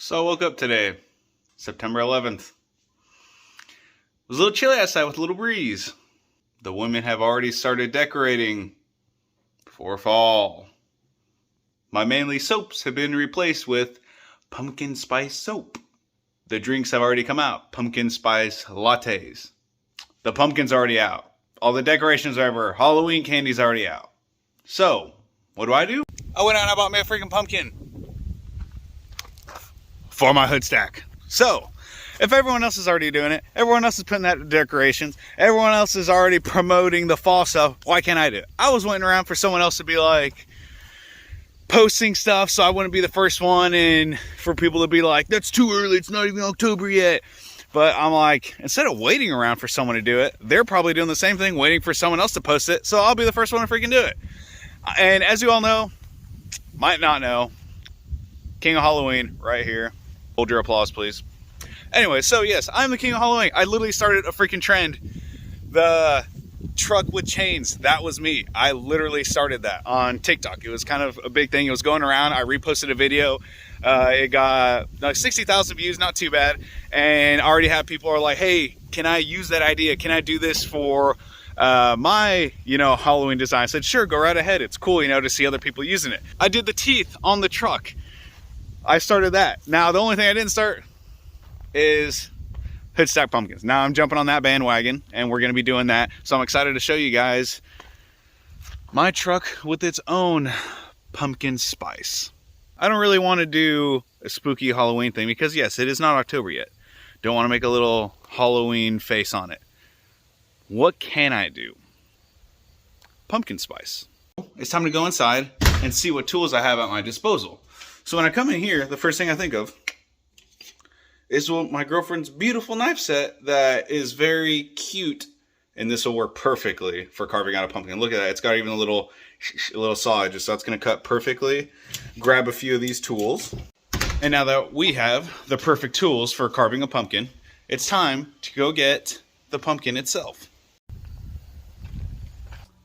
So I woke up today, September 11th. It was a little chilly outside with a little breeze. The women have already started decorating for fall. My mainly soaps have been replaced with pumpkin spice soap. The drinks have already come out. Pumpkin spice lattes. The pumpkin's already out. All the decorations are over. Halloween candy's already out. So, what do? I went out and I bought me a freaking pumpkin for my hood stack. So, if everyone else is already doing it, everyone else is putting that decorations, everyone else is already promoting the fall stuff, why can't I do it? I was waiting around for someone else to be like posting stuff so I wouldn't be the first one, and for people to be like, that's too early, it's not even October yet. But I'm like, instead of waiting around for someone to do it, they're probably doing the same thing, waiting for someone else to post it, so I'll be the first one to freaking do it. And as you all know, might not know, King of Halloween right here. Hold your applause, please. Anyway, so yes, I'm the King of Halloween. I literally started a freaking trend. The truck with chains, that was me. I literally started that on TikTok. It was kind of a big thing. It was going around. I reposted a video. It got like 60,000 views, not too bad. And I already have people are like, hey, can I use that idea? Can I do this for my, Halloween design? I said, sure, go right ahead. It's cool, to see other people using it. I did the teeth on the truck. I started that. Now, the only thing I didn't start is Hoodstacked pumpkins. Now I'm jumping on that bandwagon and we're going to be doing that. So I'm excited to show you guys my truck with its own pumpkin spice. I don't really want to do a spooky Halloween thing because yes, it is not October yet. Don't want to make a little Halloween face on it. What can I do? Pumpkin spice. It's time to go inside and see what tools I have at my disposal. So when I come in here, the first thing I think of is my girlfriend's beautiful knife set that is very cute, and this will work perfectly for carving out a pumpkin. Look at that, it's got even a little saw edges, so that's gonna cut perfectly. Grab a few of these tools. And now that we have the perfect tools for carving a pumpkin, it's time to go get the pumpkin itself.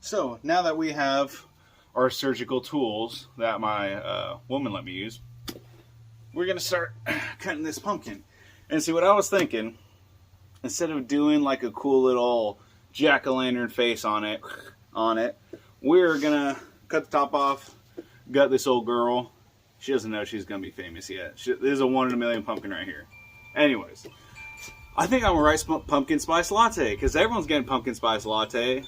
So now that we have our surgical tools that my woman let me use, we're gonna start cutting this pumpkin. And see, what I was thinking, instead of doing like a cool little jack-o'-lantern face on it, we're gonna cut the top off, gut this old girl. She doesn't know she's gonna be famous yet. This is a 1 in a million pumpkin right here. Anyways, I think I'm gonna write pumpkin spice latte, because everyone's getting pumpkin spice latte.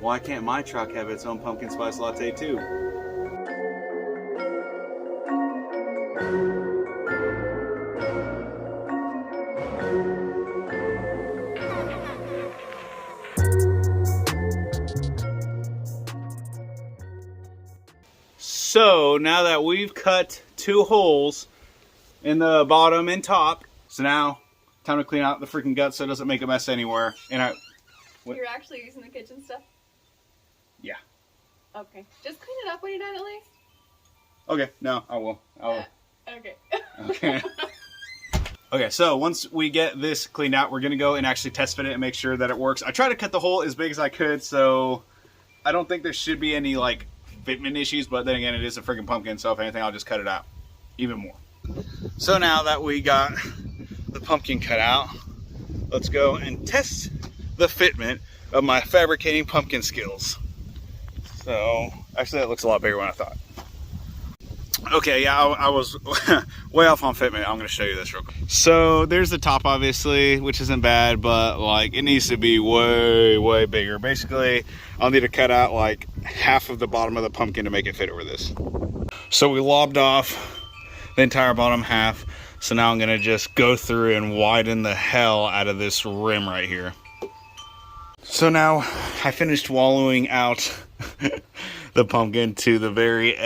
Why can't my truck have its own pumpkin spice latte too? So now that we've cut 2 holes in the bottom and top, so now time to clean out the freaking guts so it doesn't make a mess anywhere. And You're actually using the kitchen stuff? Yeah. Okay. Just clean it up when you're done at least. Okay, no, I will. Okay. Okay. Okay, so once we get this cleaned out, we're gonna go and actually test fit it and make sure that it works. I tried to cut the hole as big as I could, so I don't think there should be any like fitment issues, but then again, it is a freaking pumpkin, so if anything, I'll just cut it out even more. So now that we got the pumpkin cut out, let's go and test the fitment of my fabricating pumpkin skills. So, actually that looks a lot bigger than I thought. Okay, yeah, I was way off on fitment. I'm gonna show you this real quick. So there's the top, obviously, which isn't bad, but like it needs to be way bigger. Basically, I'll need to cut out like half of the bottom of the pumpkin to make it fit over this. So we lobbed off the entire bottom half. So now I'm gonna just go through and widen the hell out of this rim right here. So now I finished wallowing out the pumpkin to the very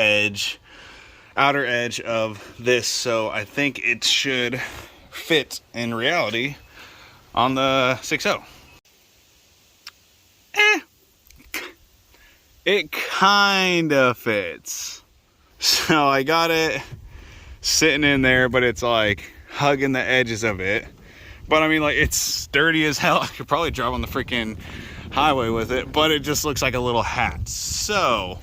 outer edge of this, so I think it should fit in reality on the 6.0. It kind of fits. So I got it sitting in there, but it's like hugging the edges of it. But I mean, like, it's sturdy as hell. I could probably drive on the freaking highway with it, but it just looks like a little hat. So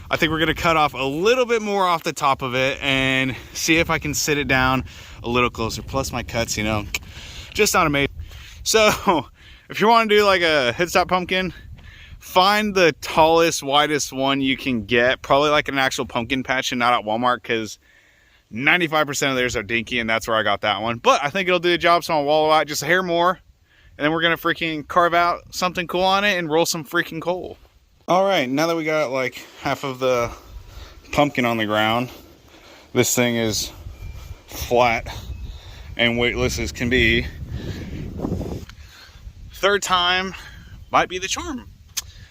I think we're gonna cut off a little bit more off the top of it and see if I can sit it down a little closer. Plus my cuts, you know, just not amazing. So if you want to do like a headstock pumpkin, find the tallest, widest one you can get. Probably like an actual pumpkin patch and not at Walmart, because 95% of theirs are dinky, and that's where I got that one. But I think it'll do the job, so I'll wallow out just a hair more, and then we're gonna freaking carve out something cool on it and roll some freaking coal. All right, now that we got like half of the pumpkin on the ground, this thing is flat and weightless as can be. Third time might be the charm,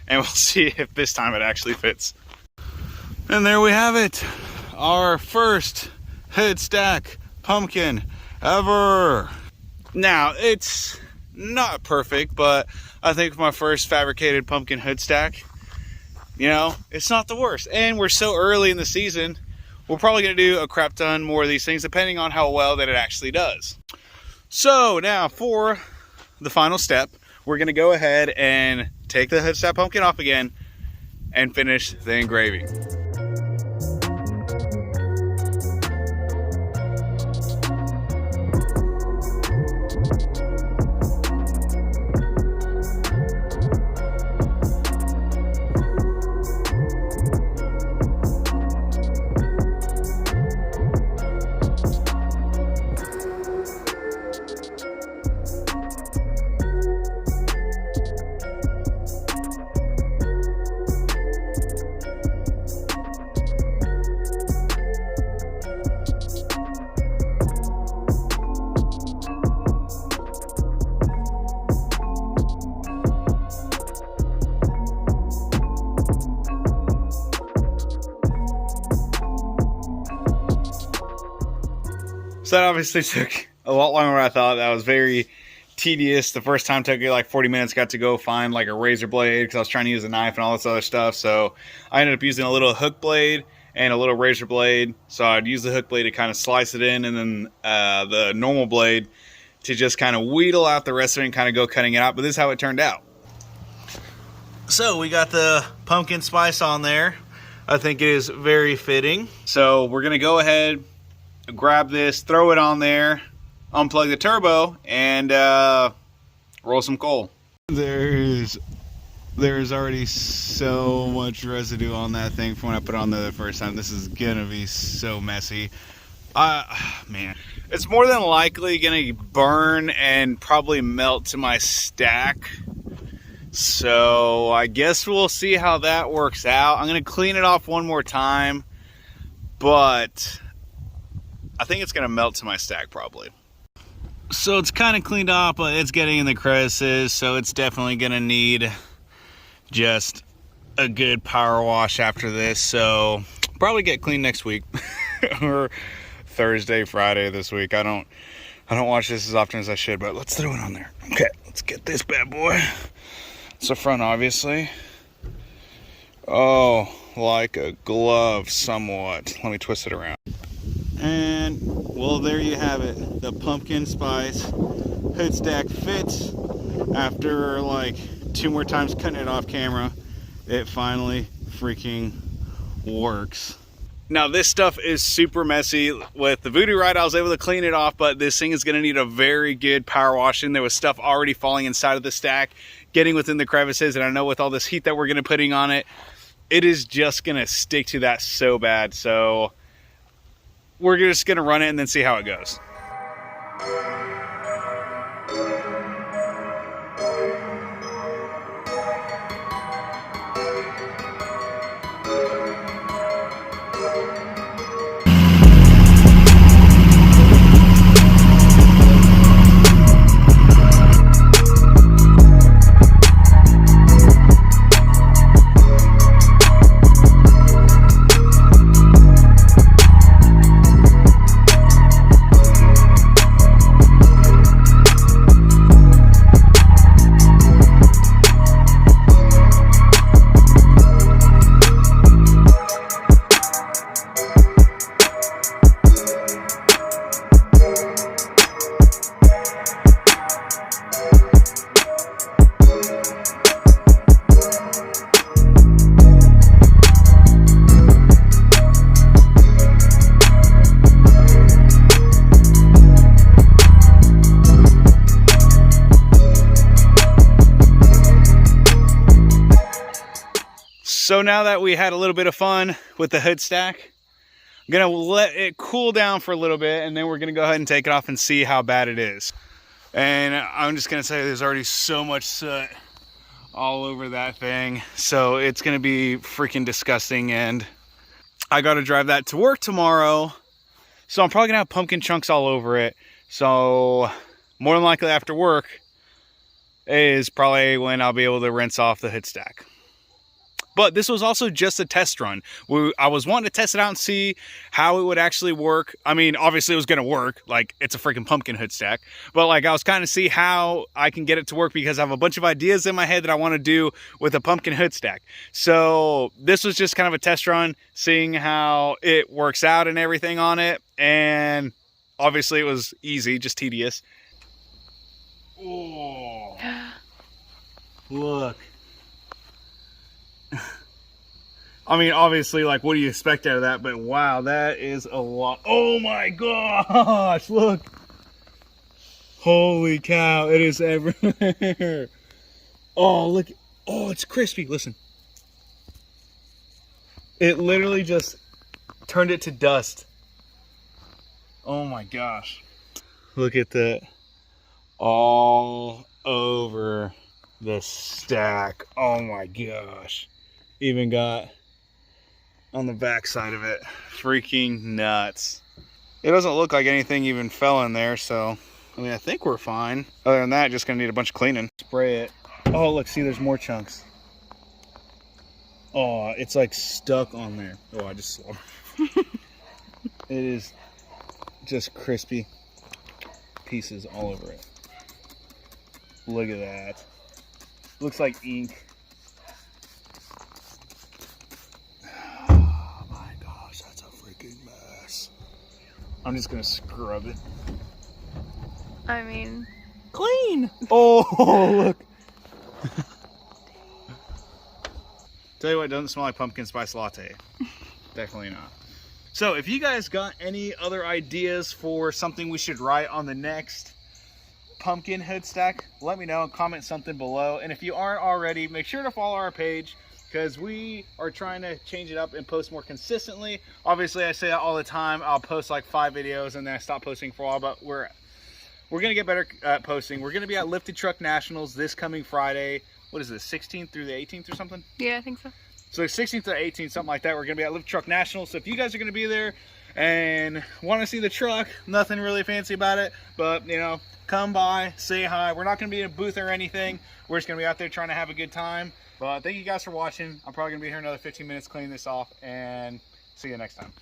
and we'll see if this time it actually fits. And there we have it, our first Hoodstack pumpkin ever. Now, it's not perfect, but I think my first fabricated pumpkin Hoodstack, you know, it's not the worst. And we're so early in the season, we're probably gonna do a crap ton more of these things, depending on how well that it actually does. So now for the final step, we're gonna go ahead and take the Hoodstack pumpkin off again and finish the engraving. So that obviously took a lot longer than I thought. That was very tedious. The first time took like 40 minutes. Got to go find like a razor blade because I was trying to use a knife and all this other stuff. So I ended up using a little hook blade and a little razor blade. So I'd use the hook blade to kind of slice it in, and then the normal blade to just kind of wheedle out the rest of it and kind of go cutting it out. But this is how it turned out. So we got the pumpkin spice on there. I think it is very fitting. So we're going to go ahead, grab this, throw it on there, unplug the turbo, and roll some coal. There's already so much residue on that thing from when I put it on the first time. This is gonna be so messy. Man, it's more than likely gonna burn and probably melt to my stack. So I guess we'll see how that works out. I'm gonna clean it off one more time, but I think it's gonna melt to my stack probably. So it's kind of cleaned off, but it's getting in the crevices, so it's definitely gonna need just a good power wash after this. So probably get clean next week or Thursday, Friday this week. I don't watch this as often as I should, but let's throw it on there. Okay, let's get this bad boy. It's the front, obviously. Oh, like a glove somewhat. Let me twist it around. And well, there you have it. The pumpkin spice Hoodstack fits. After like 2 more times cutting it off camera, it finally freaking works. Now this stuff is super messy. With the Voodoo Ride, I was able to clean it off, but this thing is gonna need a very good power washing. There was stuff already falling inside of the stack, getting within the crevices, and I know with all this heat that we're gonna be putting on it, it is just gonna stick to that so bad. So we're just gonna run it and then see how it goes. now that we had a little bit of fun with the hood stack, I'm gonna let it cool down for a little bit, and then we're gonna go ahead and take it off and see how bad it is. And I'm just gonna say there's already so much soot all over that thing, so it's gonna be freaking disgusting. And I gotta drive that to work tomorrow, so I'm probably gonna have pumpkin chunks all over it. So more than likely after work is probably when I'll be able to rinse off the hood stack. But this was also just a test run. I was wanting to test it out and see how it would actually work. I mean, obviously it was going to work. Like, it's a freaking pumpkin hood stack. But like, I was kind of see how I can get it to work, because I have a bunch of ideas in my head that I want to do with a pumpkin hood stack. So this was just kind of a test run, seeing how it works out and everything on it. And obviously it was easy, just tedious. Oh, look. I mean, obviously, like, what do you expect out of that? But wow, that is a lot. Oh my gosh, look. Holy cow, it is everywhere. Oh, look. Oh, it's crispy. Listen. It literally just turned it to dust. Oh my gosh. Look at that. All over the stack. Oh my gosh. Even got on the back side of it. Freaking nuts. It doesn't look like anything even fell in there, so I mean, I think we're fine. Other than that, just gonna need a bunch of cleaning. Spray it. Oh, look, see, there's more chunks. Oh, it's like stuck on there. Oh, I just saw. It is just crispy pieces all over it. Look at that. Looks like ink. Oh my gosh, that's a freaking mess. I'm just gonna scrub it. I mean, clean. Oh, look. Tell you what, it doesn't smell like pumpkin spice latte. Definitely not. So if you guys got any other ideas for something we should write on the next pumpkin hood stack, let me know, comment something below. And if you aren't already, make sure to follow our page, because we are trying to change it up and post more consistently. Obviously, I say that all the time. I'll post like 5 videos and then I stop posting for a while, but we're gonna get better at posting. We're gonna be at Lifted Truck Nationals this coming Friday. What is this, 16th through the 18th or something? yeah, I think so. So 16th to 18th, something like that. We're gonna be at Lifted Truck Nationals. So if you guys are gonna be there and want to see the truck, nothing really fancy about it, but you know, come by, say hi. We're not gonna be in a booth or anything. We're just gonna be out there trying to have a good time. But thank you guys for watching. I'm probably gonna be here another 15 minutes cleaning this off, and see you next time.